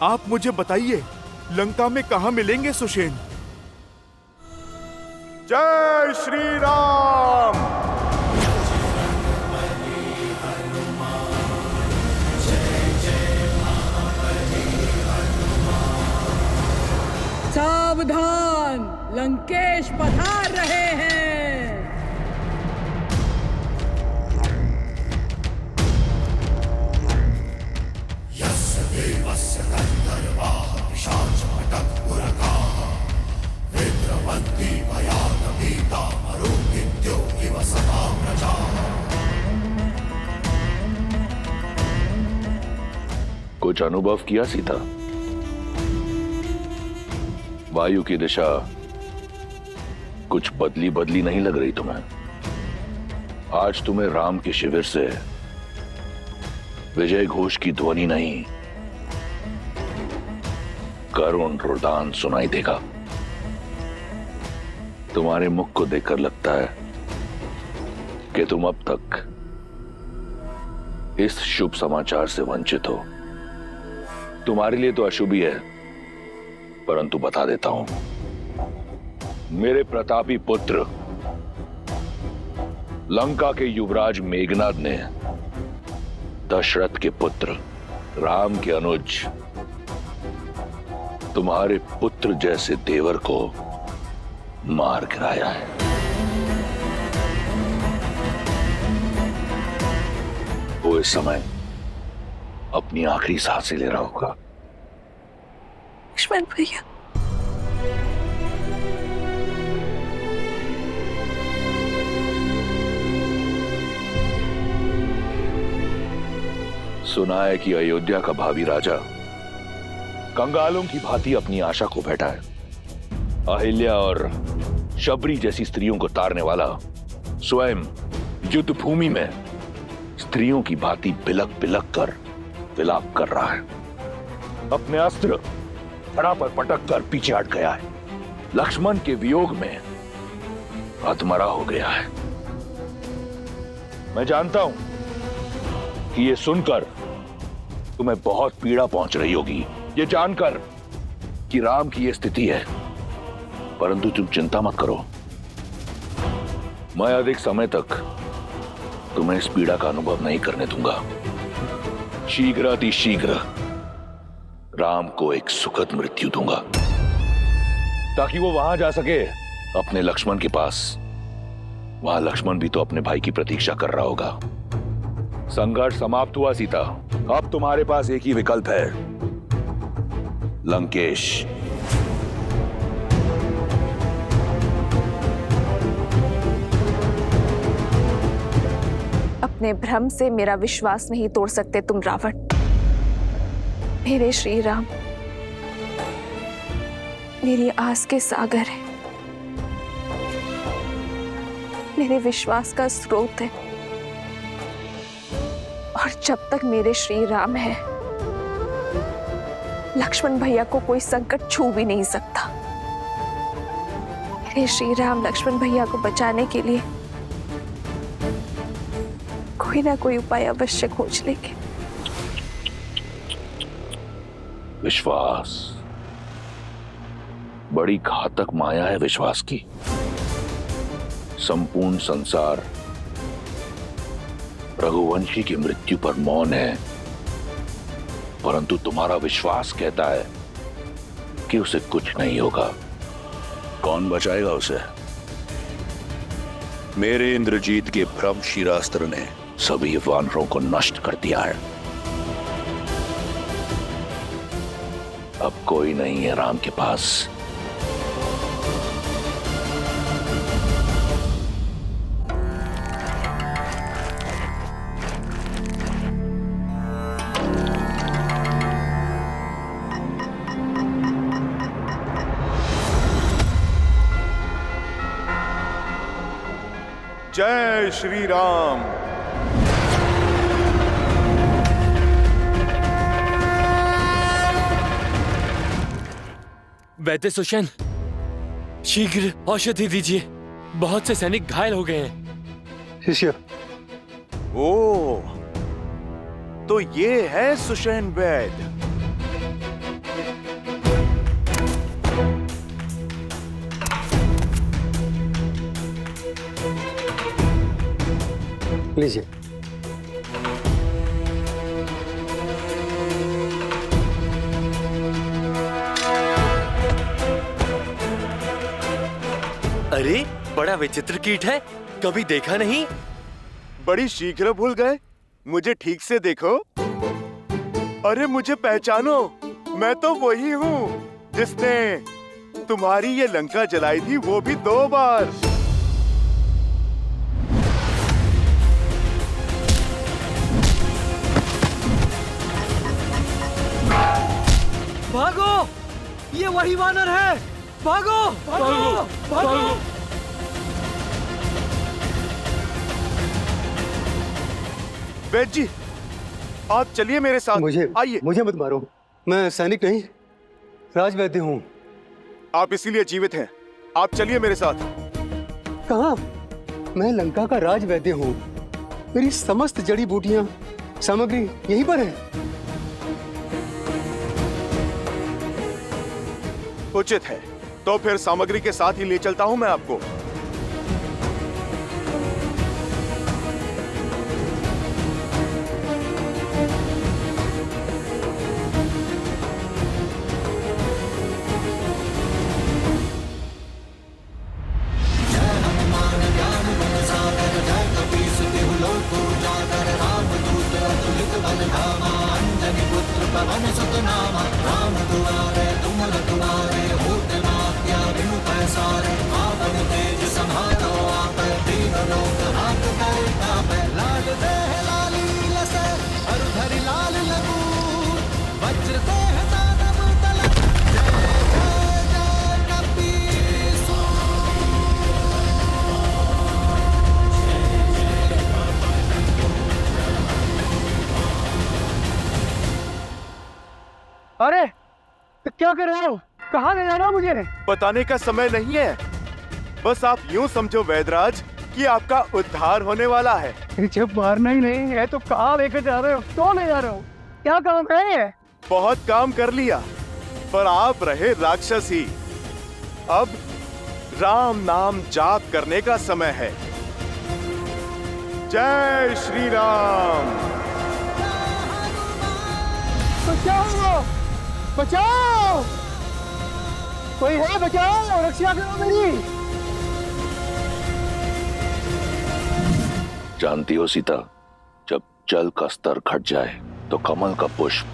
आप मुझे बताइए, लंका में कहां मिलेंगे सुषेण? जय श्री राम। सावधान, लंकेश पधार रहे हैं। कुछ अनुभव किया सीता? वायु की दिशा कुछ बदली बदली नहीं लग रही तुम्हें? आज तुम्हें राम के शिविर से विजय घोष की ध्वनि नहीं, करुण रुदान सुनाई देगा। तुम्हारे मुख को देखकर लगता है कि तुम अब तक इस शुभ समाचार से वंचित हो। तुम्हारे लिए तो अशुभ ही है, परंतु बता देता हूं, मेरे प्रतापी पुत्र लंका के युवराज मेघनाद ने दशरथ के पुत्र राम के अनुज तुम्हारे पुत्र जैसे देवर को मार गिराया है। वो इस समय अपनी आखिरी सांसें ले रहा होगा। लक्ष्मण भैया, सुना है कि अयोध्या का भावी राजा कंगालों की भांति अपनी आशा को बैठा है। अहिल्या और शबरी जैसी स्त्रियों को तारने वाला स्वयं युद्ध भूमि में स्त्रियों की भांति बिलक बिलक कर विलाप कर रहा है। अपने अस्त्र धड़ा पर पटक कर पीछे हट गया है। लक्ष्मण के वियोग में अधमरा हो गया है। मैं जानता हूं कि ये सुनकर तुम्हें बहुत पीड़ा पहुंच रही होगी, ये जानकर कि राम की ये स्थिति है, परंतु तुम चिंता मत करो। मैं अधिक समय तक तुम्हें इस पीड़ा का अनुभव नहीं करने दूंगा। शीघ्र अतिशीघ्र राम को एक सुखद मृत्यु दूंगा, ताकि वो वहां जा सके अपने लक्ष्मण के पास। वहां लक्ष्मण भी तो अपने भाई की प्रतीक्षा कर रहा होगा। संघर्ष समाप्त हुआ सीता, अब तुम्हारे पास एक ही विकल्प है, लंकेश। अपने भ्रम से मेरा विश्वास नहीं तोड़ सकते तुम रावण। मेरे श्री राम मेरी आस के सागर है, मेरे विश्वास का स्रोत है, और जब तक मेरे श्री राम है, लक्ष्मण भैया को कोई संकट छू भी नहीं सकता। मेरे श्री राम लक्ष्मण भैया को बचाने के लिए कोई ना कोई उपाय अवश्य खोज लेंगे। विश्वास बड़ी घातक माया है विश्वास की। संपूर्ण संसार रघुवंशी की मृत्यु पर मौन है, परंतु तुम्हारा विश्वास कहता है कि उसे कुछ नहीं होगा। कौन बचाएगा उसे? मेरे इंद्रजीत के भ्रम शिरास्त्र ने सभी वानरों को नष्ट कर दिया है। अब कोई नहीं है राम के पास। जय श्री राम। वैद्य सुषेण, शीघ्र औषधि दीजिए, बहुत से सैनिक घायल हो गए हैं। शिष्य। ओ, तो ये है सुषेण वैद्य। लीजिए। अरे, बड़ा विचित्र कीट है, कभी देखा नहीं। बड़ी शीघ्र भूल गए। मुझे ठीक से देखो। अरे मुझे पहचानो, मैं तो वही हूँ जिसने तुम्हारी ये लंका जलाई थी, वो भी 2 बार। भागो, ये वही वानर है। भागो, भागो, भागो। वैद्य जी, आप चलिए मेरे साथ। आइए। मुझे मत मारो, मैं सैनिक नहीं, राजवैद्य हूँ। आप इसीलिए जीवित हैं। आप चलिए मेरे साथ। कहाँ? मैं लंका का राजवैद्य हूँ। मेरी समस्त जड़ी बूटियां, सामग्री यहीं पर है। उचित है, तो फिर सामग्री के साथ ही ले चलता हूं मैं आपको। अरे तो क्या कर रहे हो? कहाँ ले जा रहे हो मुझे? बताने का समय नहीं है, बस आप यूं समझो वैदराज कि आपका उद्धार होने वाला है। जब मारना ही नहीं है तो कहाँ लेकर जा रहे हो? क्यों ले जा रहे हो? क्या काम है? बहुत काम कर लिया, पर आप रहे राक्षस ही। अब राम नाम जाप करने का समय है। जय श्री राम। बचाओ! बचाओ! कोई है? बचाओ! रक्षा करो मेरी। जानती हो सीता, जब जल का स्तर घट जाए तो कमल का पुष्प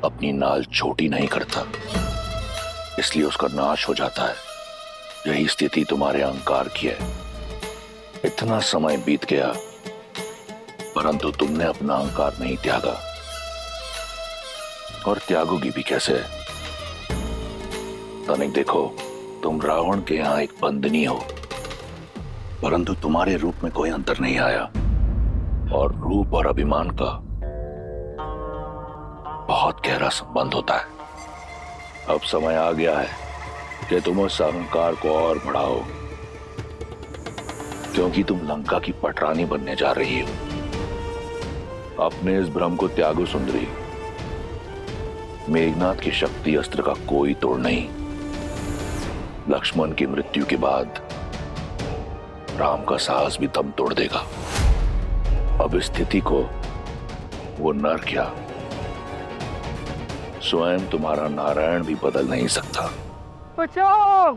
अपनी नाल छोटी नहीं करता, इसलिए उसका नाश हो जाता है। यही स्थिति तुम्हारे अहंकार की है। इतना समय बीत गया परंतु तुमने अपना अहंकार नहीं त्यागा, और त्यागोगी भी कैसे? तनिक देखो, तुम रावण के यहां एक बंदनी हो, परंतु तुम्हारे रूप में कोई अंतर नहीं आया, और रूप और अभिमान का बहुत गहरा संबंध होता है। अब समय आ गया है कि तुम उस अहंकार को और बढ़ाओ, क्योंकि तुम लंका की पटरानी बनने जा रही हो। अपने इस भ्रम को त्यागो सुंदरी। मेघनाथ की शक्ति अस्त्र का कोई तोड़ नहीं। लक्ष्मण की मृत्यु के बाद राम का साहस भी दम तोड़ देगा। अब स्थिति को वो नर क्या, स्वयं तुम्हारा नारायण भी बदल नहीं सकता। बचाओ!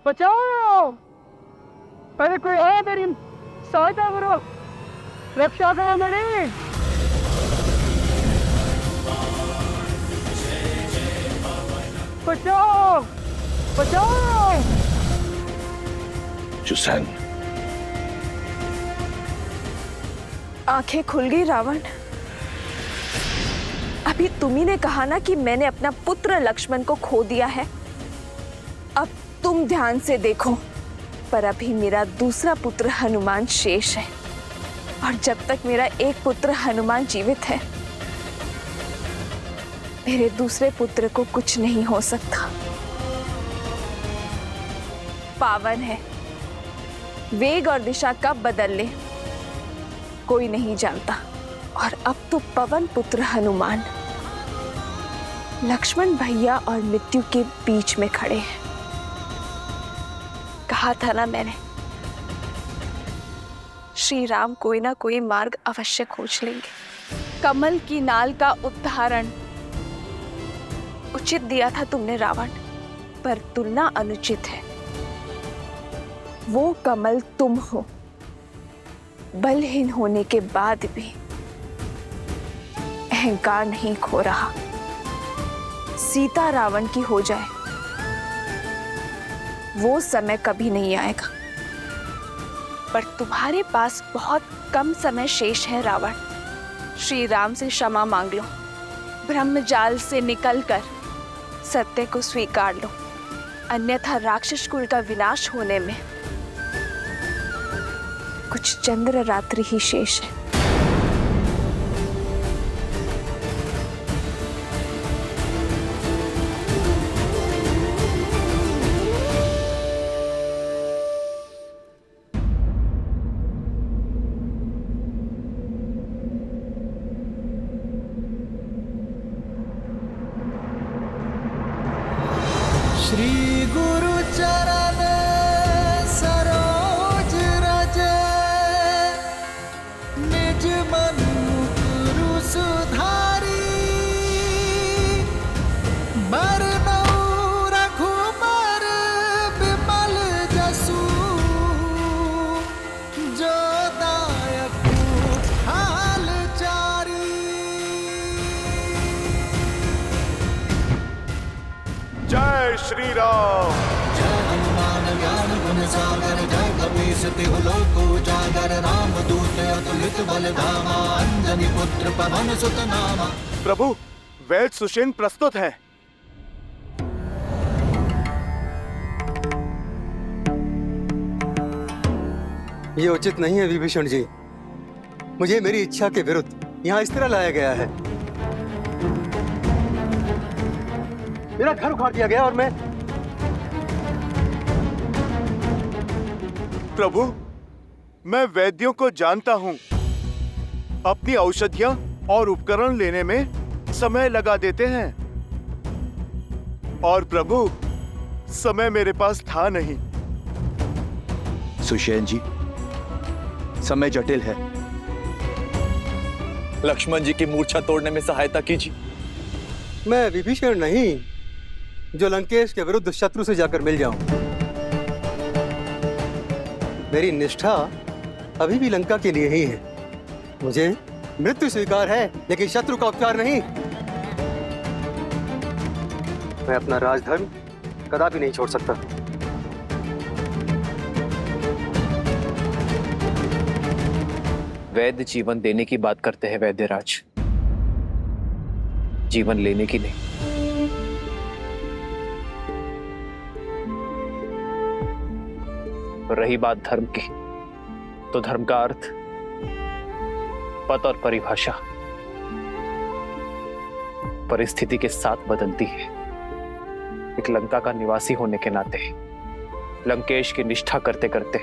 बचाओ! अरे कोई है? मेरी सहायता करो, रक्षा करो मेरी। बचाओ! बचाओ! जुसेन, आंखें खुल गई रावण। अभी तुम्ही ने कहा ना कि मैंने अपना पुत्र लक्ष्मण को खो दिया है। अब तुम ध्यान से देखो, पर अभी मेरा दूसरा पुत्र हनुमान शेष है, और जब तक मेरा एक पुत्र हनुमान जीवित है, मेरे दूसरे पुत्र को कुछ नहीं हो सकता। पावन है, वेग और दिशा कब बदल ले कोई नहीं जानता। और अब तो पवन पुत्र हनुमान लक्ष्मण भैया और मृत्यु के बीच में खड़े हैं। कहा था ना मैंने, श्री राम कोई ना कोई मार्ग अवश्य खोज लेंगे। कमल की नाल का उदाहरण उचित दिया था तुमने रावण, पर तुलना अनुचित है। वो कमल तुम हो, बलहीन होने के बाद भी अहंकार नहीं खो रहा। सीता रावण की हो जाए, वो समय कभी नहीं आएगा, पर तुम्हारे पास बहुत कम समय शेष है रावण। श्री राम से क्षमा मांग लो, ब्रह्मजाल से निकलकर सत्य को स्वीकार लो, अन्यथा राक्षस कुल का विनाश होने में कुछ चंद्र रात्रि ही शेष है। श्री श्री राम। जय हनुमान ज्ञान गुण सागर, जय कपीस तिहु लोक उजागर, राम दूत अतुलित बल धामा, अंजनी पुत्र पवन सुत नामा। प्रभु, वैद्य सुषेण प्रस्तुत है। ये उचित नहीं है विभीषण जी। मुझे मेरी इच्छा के विरुद्ध यहाँ इस तरह लाया गया है। मेरा घर उखाड़ दिया गया और मैं। प्रभु, मैं वैद्यों को जानता हूँ। अपनी औषधियाँ और उपकरण लेने में समय लगा देते हैं। और प्रभु, समय मेरे पास था नहीं। सुषेण जी, समय जटिल है। लक्ष्मण जी की मूर्छा तोड़ने में सहायता कीजिए। मैं विभीषण नहीं जो लंकेश के विरुद्ध शत्रु से जाकर मिल जाऊं। मेरी निष्ठा अभी भी लंका के लिए ही है। मुझे मृत्यु स्वीकार है, लेकिन शत्रु का उपचार नहीं। मैं अपना राजधर्म कदापि नहीं छोड़ सकता। वैद्य जीवन देने की बात करते हैं वैद्यराज, जीवन लेने की नहीं। रही बात धर्म की, तो धर्म का अर्थ, पद और परिभाषा परिस्थिति के साथ बदलती है। एक लंका का निवासी होने के नाते लंकेश की निष्ठा करते करते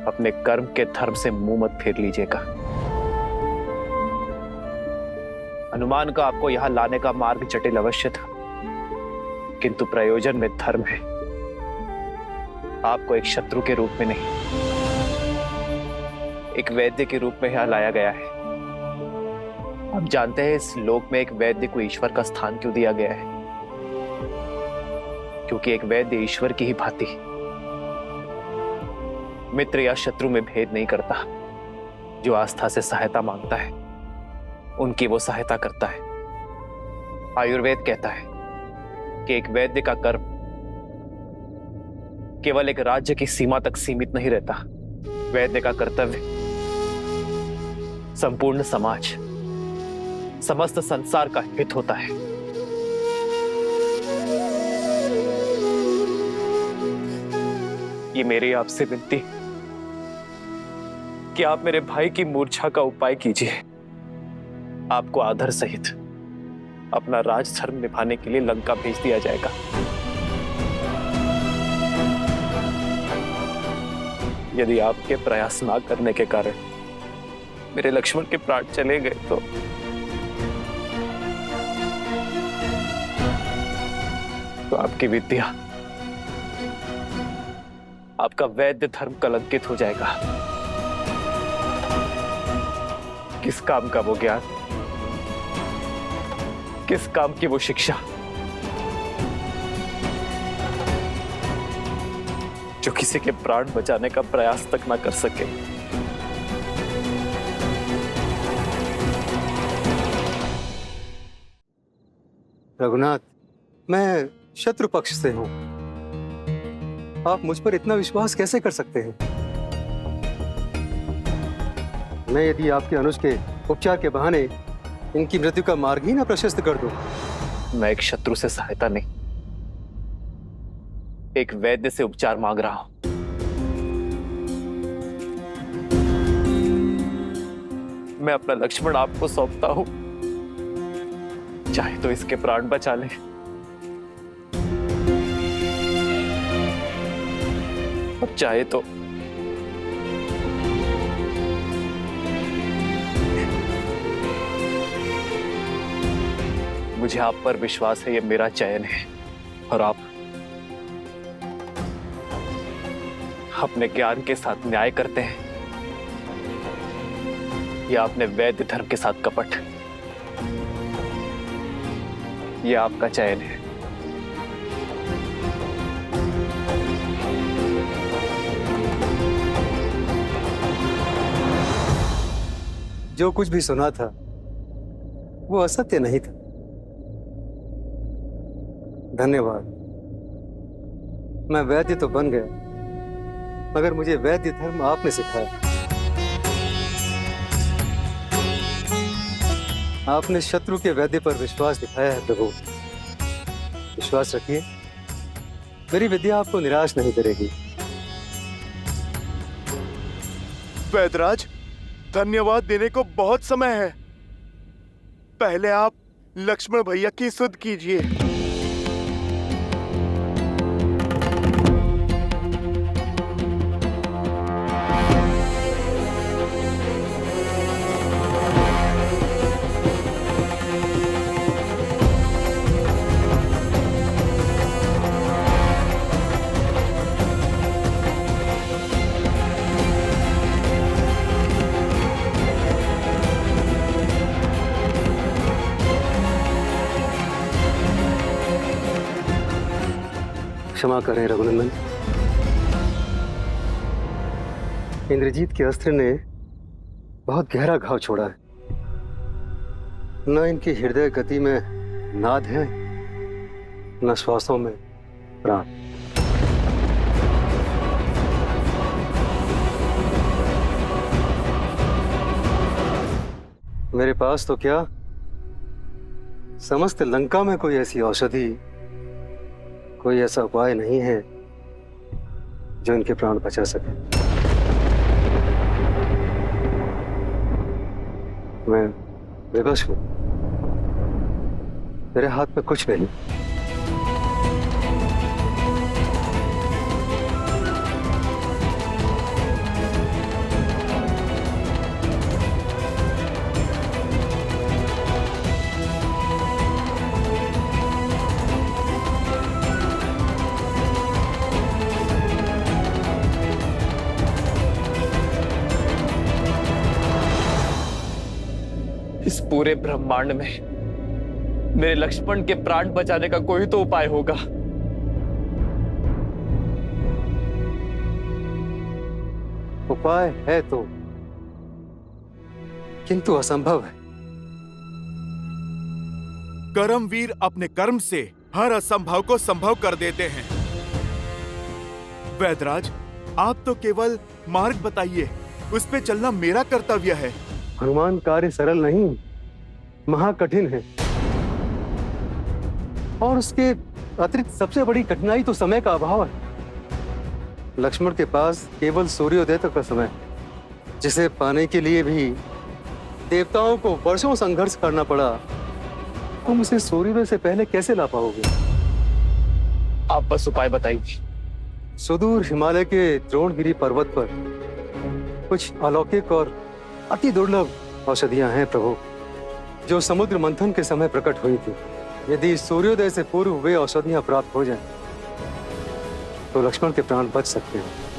अपने कर्म के धर्म से मुंह मत फेर लीजिएगा। हनुमान का आपको यहां लाने का मार्ग जटिल अवश्य था, किंतु प्रयोजन में धर्म है। आपको एक शत्रु के रूप में नहीं, एक वैद्य के रूप में यहां लाया गया है। आप जानते हैं इस लोक में एक वैद्य को ईश्वर का स्थान क्यों दिया गया है? क्योंकि एक वैद्य ईश्वर की ही भांति मित्र या शत्रु में भेद नहीं करता। जो आस्था से सहायता मांगता है, उनकी वो सहायता करता है। आयुर्वेद कहता है कि एक वैद्य का कर्म केवल एक राज्य की सीमा तक सीमित नहीं रहता। वैद्य का कर्तव्य संपूर्ण समाज, समस्त संसार का हित होता है। ये मेरी आपसे विनती कि आप मेरे भाई की मूर्छा का उपाय कीजिए। आपको आदर सहित अपना राजधर्म निभाने के लिए लंका भेज दिया जाएगा। यदि आपके प्रयास ना करने के कारण मेरे लक्ष्मण के प्राण चले गए तो आपकी विद्या, आपका वैद्य धर्म कलंकित हो जाएगा। किस काम का वो ज्ञान, किस काम की वो शिक्षा जो किसी के प्राण बचाने का प्रयास तक ना कर सके। रघुनाथ, मैं शत्रु पक्ष से हूं। आप मुझ पर इतना विश्वास कैसे कर सकते हैं? मैं यदि आपके अनुज के उपचार के बहाने इनकी मृत्यु का मार्ग ही ना प्रशस्त कर दूं। मैं एक शत्रु से सहायता नहीं, एक वैद्य से उपचार मांग रहा हूं। मैं अपना लक्ष्मण आपको सौंपता हूं, चाहे तो इसके प्राण बचा ले, और चाहे तो मुझे आप पर विश्वास है, ये मेरा चयन है, और आप अपने ज्ञान के साथ न्याय करते हैं या अपने वैद्य धर्म के साथ कपट। ये आपका चयन है। जो कुछ भी सुना था वो असत्य नहीं था। धन्यवाद। मैं वैद्य तो बन गया, मगर मुझे वैद्य धर्म आपने सिखाया। आपने शत्रु के वैद्य पर विश्वास दिखाया है प्रभु। विश्वास रखिए, मेरी विद्या आपको निराश नहीं करेगी। वैदराज, धन्यवाद देने को बहुत समय है। पहले आप लक्ष्मण भैया की सुध कीजिए। क्षमा करें रघुनंदन, इंद्रजीत के अस्त्र ने बहुत गहरा घाव छोड़ा है। न इनकी हृदय गति में नाद है, न श्वासों में प्राण। मेरे पास तो क्या, समस्त लंका में कोई ऐसी औषधि, कोई ऐसा उपाय नहीं है जो इनके प्राण बचा सके। मैं विवश हूं, मेरे हाथ में कुछ नहीं। इस पूरे ब्रह्मांड में मेरे लक्ष्मण के प्राण बचाने का कोई तो उपाय होगा। उपाय है तो, किंतु असंभव है। कर्मवीर अपने कर्म से हर असंभव को संभव कर देते हैं। वैदराज, आप तो केवल मार्ग बताइए, उस पे चलना मेरा कर्तव्य है। हनुमान, कार्य सरल नहीं, महाकठिन है। और उसके अतिरिक्त सबसे बड़ी कठिनाई तो समय का अभाव है। लक्ष्मण के पास केवल सूर्योदय तक का समय, जिसे पाने के लिए भी देवताओं को वर्षों संघर्ष करना पड़ा। तुम उसे सूर्योदय से पहले कैसे ला पाओगे? आप बस उपाय बताइए। सुदूर हिमालय के द्रोणगिरी पर्वत पर कुछ अलौकिक और अति दुर्लभ औषधियां हैं प्रभु, जो समुद्र मंथन के समय प्रकट हुई थी। यदि सूर्योदय से पूर्व वे औषधियां प्राप्त हो जाएं, तो लक्ष्मण के प्राण बच सकते हैं।